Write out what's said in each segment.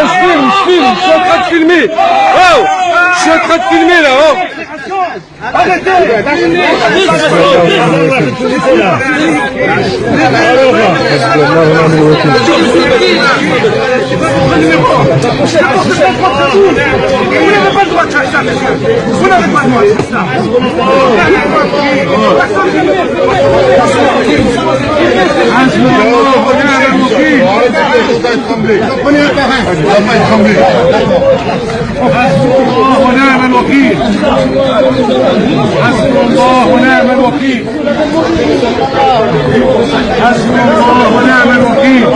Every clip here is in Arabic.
je filme, je suis en train de filmer. Oh, je suis en train de filmer là, oh. Vous n'avez pas le droit de faire ça. Prenez un terrain. On va pas être tremblé. ونعم الوكيل. حسبنا الله ونعم الوكيل. حسبنا الله ونعم الوكيل.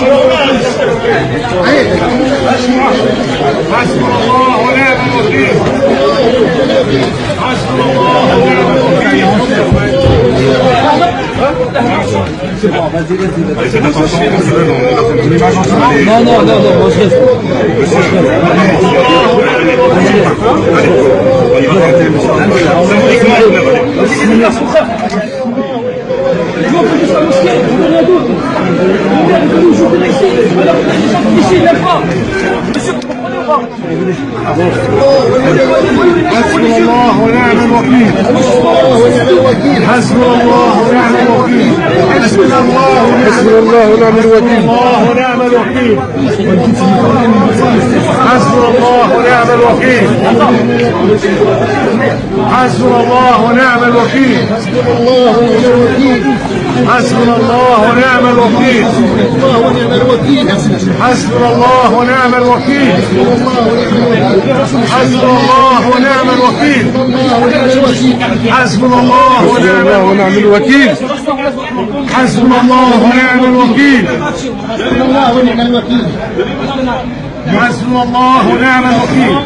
حسبنا الله ونعم الوكيل. حسبنا الله ونعم الوكيل. Non, non, non, non, moi je reste. حسبنا الله ونعم الوكيل. حسبنا الله ونعم الوكيل. حسبنا الله ونعم الوكيل. ونعم الوكيل. حسبنا الله ونعم الوكيل. حسبنا الله ونعم الوكيل. حسبنا الله ونعم الوكيل. حسبنا الله ونعم الوكيل. حسبنا الله ونعم الوكيل. حسبنا الله ونعم الوكيل. حسبنا الله ونعم الوكيل. حسبنا الله ونعم الوكيل.